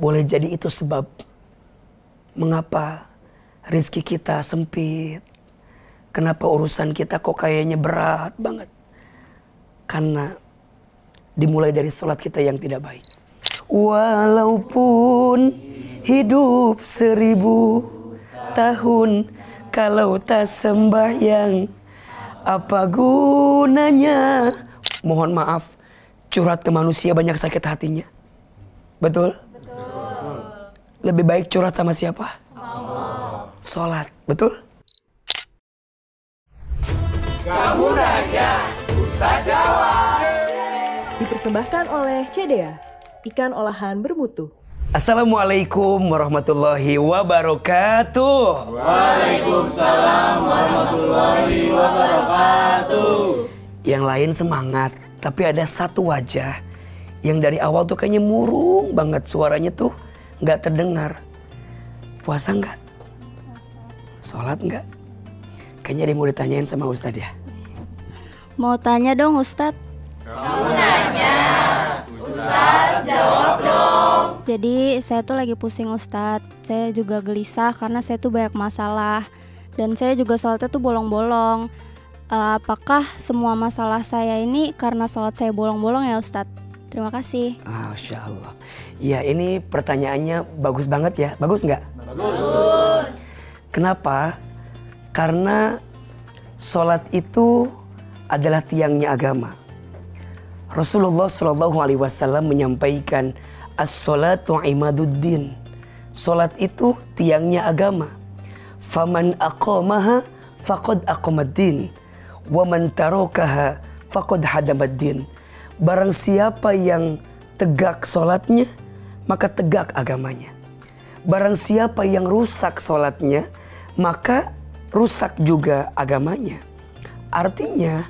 Boleh jadi itu sebab mengapa rizki kita sempit. Kenapa urusan kita kok kayaknya berat banget. Karena dimulai dari sholat kita yang tidak baik. Walaupun hidup 1000 tahun, kalau tak sembahyang apa gunanya. Mohon maaf, curhat ke manusia banyak sakit hatinya. Betul? Betul. Lebih baik curhat sama siapa? Allah. Sholat, betul? Kamu nanya, Ustaz jawab. Dipersembahkan oleh CDA, ikan olahan bermutu. Assalamualaikum warahmatullahi wabarakatuh. Waalaikumsalam warahmatullahi wabarakatuh. Yang lain semangat, tapi ada satu wajah yang dari awal tuh kayaknya murung banget, suaranya tuh nggak terdengar. Puasa nggak? Sholat nggak? Kayaknya dia mau ditanyain sama Ustadz ya. Mau tanya dong Ustadz. Kamu nanya, Ustaz jawab dong. Jadi saya tuh lagi pusing Ustadz. Saya juga gelisah karena saya tuh banyak masalah. Dan saya juga sholatnya tuh bolong-bolong. Apakah semua masalah saya ini karena sholat saya bolong-bolong ya Ustadz? Terima kasih. Masya Allah. Ya ini pertanyaannya bagus banget ya. Bagus nggak? Bagus. Kenapa? Karena sholat itu adalah tiangnya agama. Rasulullah SAW menyampaikan as-sholatu imaduddin. Sholat itu tiangnya agama. Faman aqamaha faqad aqamaddin. Wa man tarakaha faqad hadamaddin. Barang siapa yang tegak sholatnya, maka tegak agamanya. Barang siapa yang rusak sholatnya, maka rusak juga agamanya. Artinya,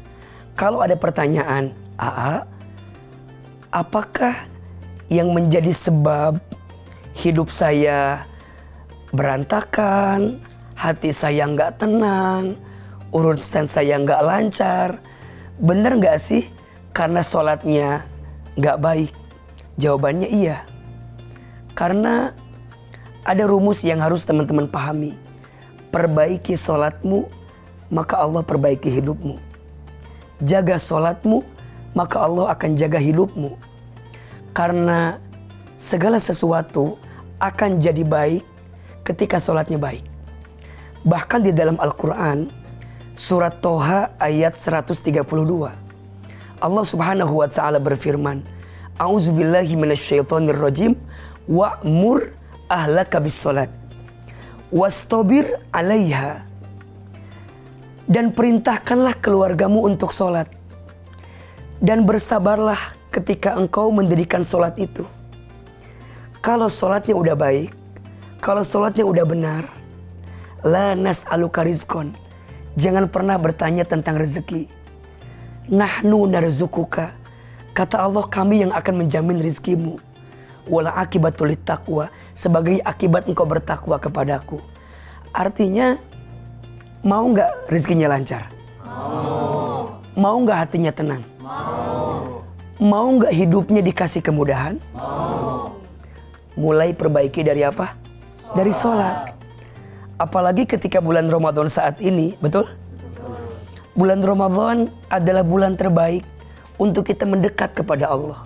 kalau ada pertanyaan, apakah yang menjadi sebab hidup saya berantakan, hati saya nggak tenang, urusan saya nggak lancar? Bener nggak sih karena sholatnya nggak baik? Jawabannya iya. Karena ada rumus yang harus teman-teman pahami. Perbaiki sholatmu, maka Allah perbaiki hidupmu. Jaga sholatmu, maka Allah akan jaga hidupmu. Karena segala sesuatu akan jadi baik ketika sholatnya baik. Bahkan di dalam Al-Quran, surat Toha ayat 132, Allah subhanahu wa ta'ala berfirman, A'udzubillahi minasyaitonirrajim, wa'mur ahlaka bis sholat wastabir alaiha. Dan perintahkanlah keluargamu untuk sholat. Dan bersabarlah ketika engkau mendirikan sholat itu. Kalau sholatnya udah baik, kalau sholatnya udah benar, la nas'aluka rizqan. Jangan pernah bertanya tentang rezeki. Nahnu narzukuka. Kata Allah, kami yang akan menjamin rizkimu. Wala akibatul taqwa, sebagai akibat engkau bertakwa kepadaku. Artinya, mau nggak rezekinya lancar? Mau nggak hatinya tenang? Mau nggak hidupnya dikasih kemudahan? Mulai perbaiki dari apa? Dari sholat. Apalagi ketika bulan Ramadan saat ini, betul? Bulan Ramadan adalah bulan terbaik untuk kita mendekat kepada Allah.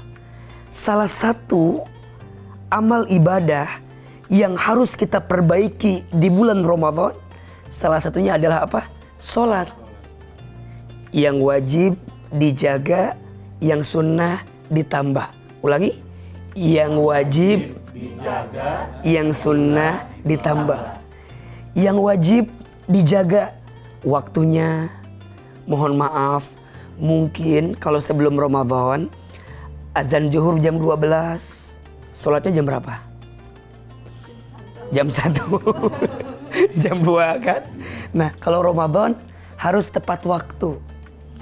Salah satu amal ibadah yang harus kita perbaiki di bulan Ramadan, salah satunya adalah apa? Sholat. Yang wajib dijaga, yang sunnah ditambah. Ulangi. Yang wajib dijaga, yang sunnah ditambah. Yang wajib dijaga waktunya. Mohon maaf, mungkin kalau sebelum Ramadan azan zuhur jam 12, sholatnya jam berapa? Jam 1. Jam 2 kan? Nah, kalau Ramadan harus tepat waktu.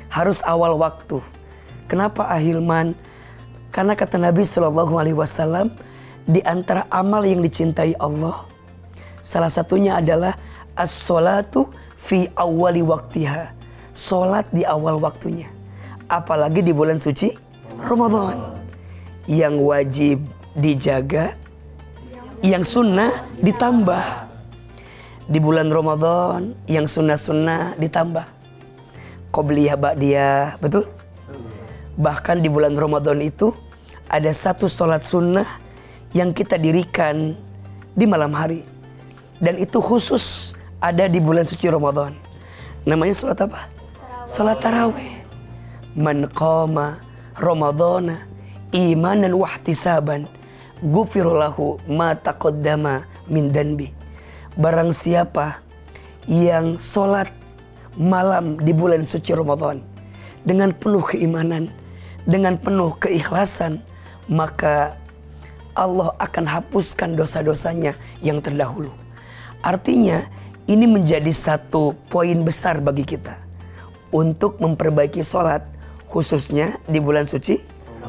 Harus awal waktu. Kenapa Ahilman? Karena kata Nabi SAW, di antara amal yang dicintai Allah, salah satunya adalah as-sholatu fi awwali waktiha. Sholat di awal waktunya. Apalagi di bulan suci Ramadan. Yang wajib dijaga, yang sunnah ditambah. Di bulan Ramadan yang sunnah-sunnah ditambah. Qobliyah ba'diyah, betul? Bahkan di bulan Ramadan itu ada satu sholat sunnah yang kita dirikan di malam hari. Dan itu khusus ada di bulan suci Ramadan. Namanya sholat apa? Sholat tarawih. Man qama Ramadana imanan wahtisaban ghufirallahu ma taqaddama min danbi. Barang siapa yang sholat malam di bulan suci Ramadan dengan penuh keimanan, dengan penuh keikhlasan, maka Allah akan hapuskan dosa-dosanya yang terdahulu. Artinya ini menjadi satu poin besar bagi kita untuk memperbaiki sholat, khususnya di bulan suci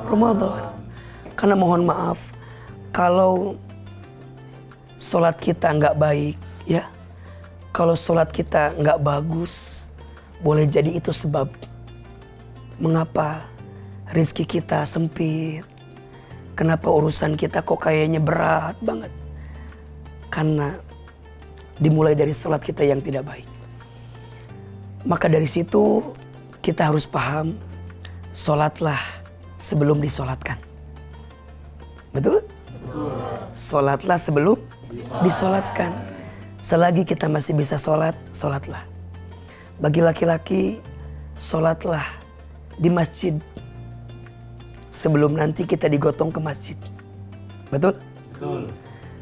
Ramadan. Karena mohon maaf, kalau sholat kita nggak baik, ya, kalau sholat kita nggak bagus, boleh jadi itu sebab mengapa rizki kita sempit, kenapa urusan kita kok kayaknya berat banget. Karena dimulai dari sholat kita yang tidak baik. Maka dari situ kita harus paham, sholatlah sebelum disolatkan. Betul? Sholatlah sebelum disolatkan. Selagi kita masih bisa sholat, sholatlah. Bagi laki-laki, sholatlah di masjid sebelum nanti kita digotong ke masjid. Betul? Betul.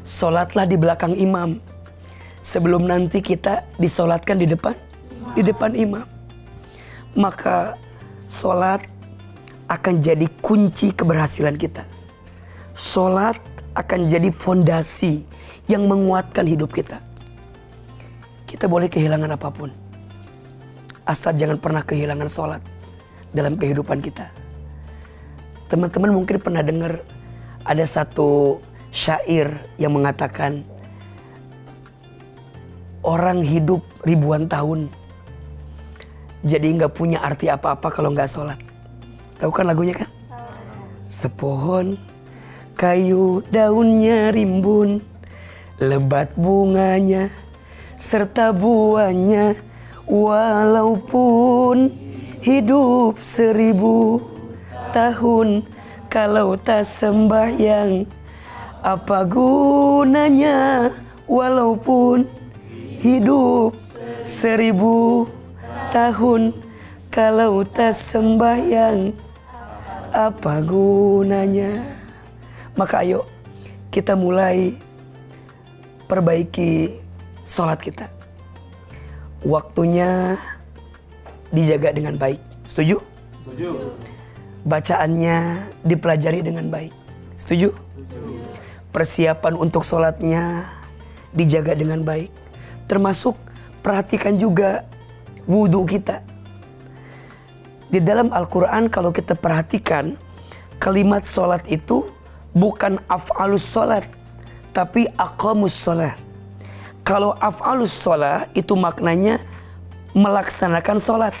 Sholatlah di belakang imam sebelum nanti kita disolatkan di depan imam. Maka sholat akan jadi kunci keberhasilan kita. Sholat akan jadi fondasi yang menguatkan hidup kita. Kita boleh kehilangan apapun, asal jangan pernah kehilangan sholat dalam kehidupan kita. Teman-teman mungkin pernah dengar ada satu syair yang mengatakan, orang hidup ribuan tahun jadi nggak punya arti apa-apa kalau nggak sholat. Tahu kan lagunya kan? Sepohon kayu daunnya rimbun, lebat bunganya serta buahnya, walaupun hidup 1000 tahun kalau tak sembahyang, apa gunanya walaupun hidup 1000 tahun kalau tak sembahyang, apa gunanya. Maka ayo kita mulai perbaiki sholat kita. Waktunya dijaga dengan baik. Setuju? Setuju. Bacaannya dipelajari dengan baik. Setuju? Setuju. Persiapan untuk sholatnya dijaga dengan baik. Termasuk perhatikan juga wudhu kita. Di dalam Al-Quran kalau kita perhatikan, kalimat sholat itu bukan af'alus sholat, tapi aqamus sholat. Kalau af'alus sholat itu maknanya melaksanakan sholat.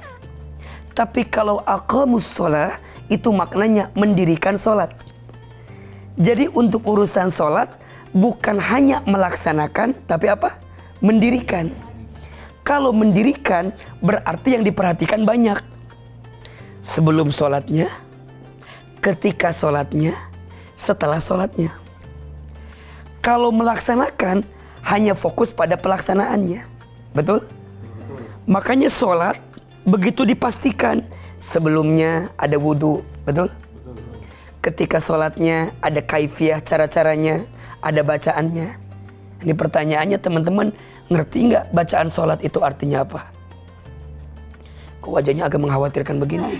Tapi kalau aqamus sholat itu maknanya mendirikan sholat. Jadi untuk urusan sholat bukan hanya melaksanakan, tapi apa? Mendirikan. Kalau mendirikan berarti yang diperhatikan banyak. Sebelum sholatnya, ketika sholatnya, setelah sholatnya. Kalau melaksanakan hanya fokus pada pelaksanaannya. Betul? Makanya sholat begitu dipastikan sebelumnya ada wudhu. Betul? Ketika sholatnya ada kaifiyah, cara-caranya, ada bacaannya. Ini pertanyaannya teman-teman, ngerti nggak bacaan sholat itu artinya apa? Kok wajahnya agak mengkhawatirkan begini?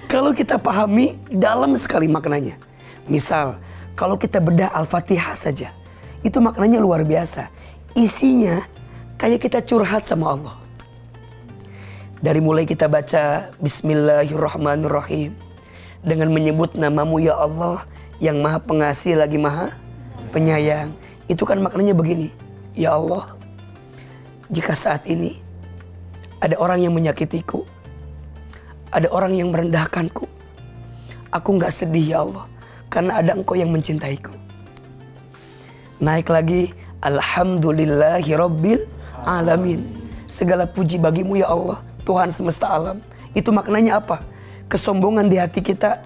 Kalau kita pahami dalam sekali maknanya. Misal, kalau kita bedah Al-Fatihah saja, itu maknanya luar biasa. Isinya kayak kita curhat sama Allah. Dari mulai kita baca Bismillahirrahmanirrahim, dengan menyebut namamu ya Allah yang maha pengasih lagi maha penyayang. Itu kan maknanya begini, ya Allah, jika saat ini ada orang yang menyakitiku, ada orang yang merendahkanku, aku gak sedih ya Allah, karena ada Engkau yang mencintaiku. Naik lagi, alhamdulillahirabbil alamin. Segala puji bagimu ya Allah, Tuhan semesta alam. Itu maknanya apa? Kesombongan di hati kita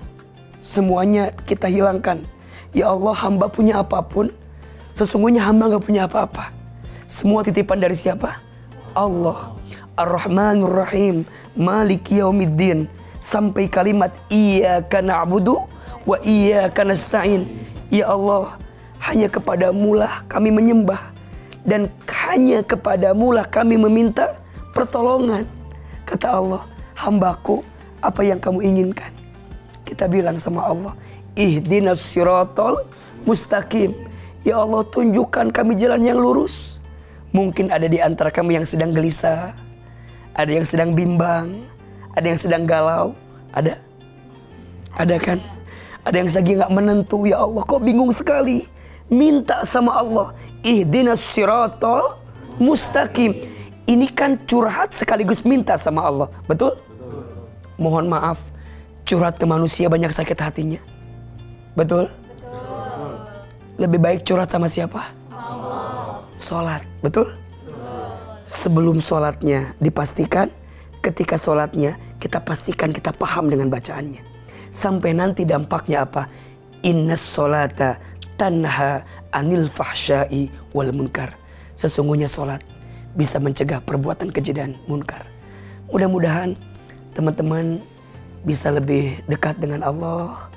semuanya kita hilangkan. Ya Allah, hamba punya apapun, sesungguhnya hamba gak punya apa-apa. Semua titipan dari siapa? Allah. Ar-Rahmanur Rahim, Maliki Yaumiddin, sampai kalimat iyyaka na'budu wa iyyaka nasta'in. Ya Allah, hanya kepadamulah kami menyembah dan hanya kepadamulah kami meminta pertolongan. Kata Allah, hambaku, apa yang kamu inginkan? Kita bilang sama Allah, ihdinas siratal mustaqim. Ya Allah, tunjukkan kami jalan yang lurus. Mungkin ada di antara kami yang sedang gelisah, ada yang sedang bimbang, ada yang sedang galau, ada kan? Ada yang lagi nggak menentu, ya Allah, kok bingung sekali. Minta sama Allah, ihdinas siratal mustaqim. Ini kan curhat sekaligus minta sama Allah, betul? Mohon maaf, curhat ke manusia banyak sakit hatinya, betul? Lebih baik curhat sama siapa? Allah. Sholat, betul? Sebelum sholatnya dipastikan, ketika sholatnya kita pastikan kita paham dengan bacaannya. Sampai nanti dampaknya apa? Innas sholata tanha anil fahsyai wal munkar. Sesungguhnya sholat bisa mencegah perbuatan keji dan munkar. Mudah-mudahan teman-teman bisa lebih dekat dengan Allah,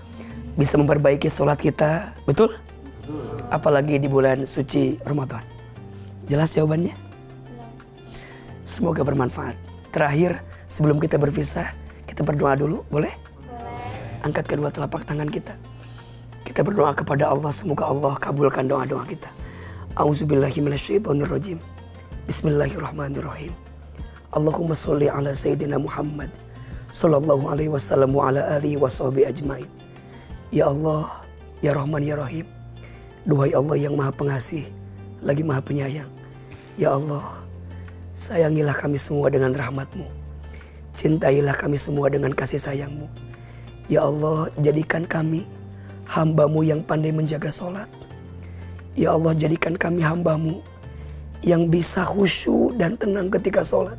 bisa memperbaiki sholat kita, betul? Apalagi di bulan suci Ramadan. Jelas jawabannya? Semoga bermanfaat. Terakhir, sebelum kita berpisah, kita berdoa dulu, boleh? Angkat kedua telapak tangan kita. Kita berdoa kepada Allah, semoga Allah kabulkan doa-doa kita. A'udzubillahi minasyaitonirrajim. Bismillahirrahmanirrahim. Allahumma sholli ala sayyidina Muhammad sallallahu alaihi wasallam wa ala alihi washabihi ajmain. Ya Allah, ya Rahman ya Rahim. Duhai Allah yang Maha Pengasih lagi Maha Penyayang. Ya Allah, sayangilah kami semua dengan rahmat-Mu. Cintailah kami semua dengan kasih sayang-Mu. Ya Allah, jadikan kami hamba-Mu yang pandai menjaga sholat. Ya Allah, jadikan kami hamba-Mu yang bisa khusyuk dan tenang ketika sholat.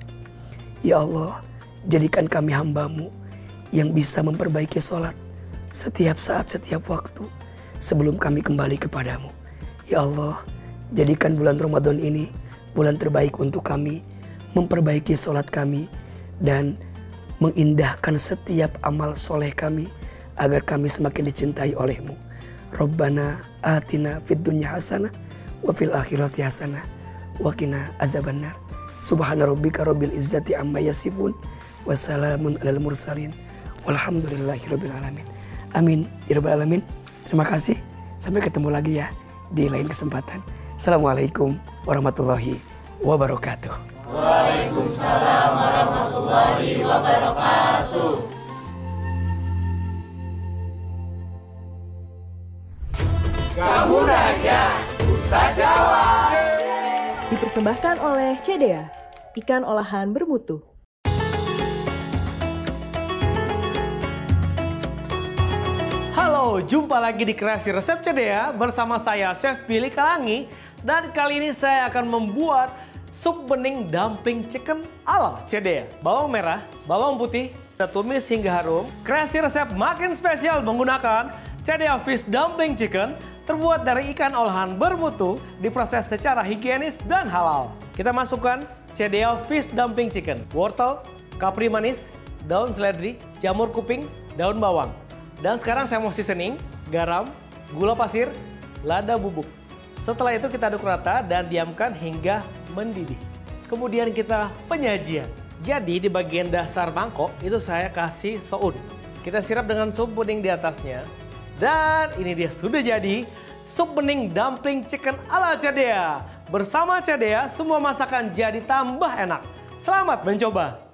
Ya Allah, jadikan kami hamba-Mu yang bisa memperbaiki sholat setiap saat, setiap waktu sebelum kami kembali kepadamu. Ya Allah, jadikan bulan Ramadan ini bulan terbaik untuk kami, memperbaiki sholat kami dan mengindahkan setiap amal soleh kami agar kami semakin dicintai oleh-Mu. Rabbana atina fid dunya hasanah wa fil akhirati hasanah wa qina azabannar. Subhana rabbika rabbil izzati amma yasifun wa salamun alal mursalin walhamdulillahi rabbil alamin. Amin ya rabbal alamin. Terima kasih. Sampai ketemu lagi ya di lain kesempatan. Assalamualaikum warahmatullahi wabarakatuh. Waalaikumsalam warahmatullahi wabarakatuh. Kamu nanya, Ustaz jawab. Dipersembahkan oleh CDA, ikan olahan bermutu. Halo, jumpa lagi di Kreasi Resep CDA bersama saya Chef Billy Kalangi. Dan kali ini saya akan membuat sup bening dumpling chicken ala CDA. Bawang merah, bawang putih, kita tumis hingga harum. Kreasi Resep makin spesial menggunakan CDA Fish Dumpling Chicken terbuat dari ikan olahan bermutu, diproses secara higienis dan halal. Kita masukkan CDA Fish Dumpling Chicken, wortel, kapri manis, daun seledri, jamur kuping, daun bawang. Dan sekarang saya mau seasoning, garam, gula pasir, lada bubuk. Setelah itu kita aduk rata dan diamkan hingga mendidih. Kemudian kita penyajian. Jadi di bagian dasar mangkok itu saya kasih soun. Kita sirap dengan sup bening di atasnya. Dan ini dia sudah jadi sup bening dumpling chicken ala CDA. Bersama CDA semua masakan jadi tambah enak. Selamat mencoba.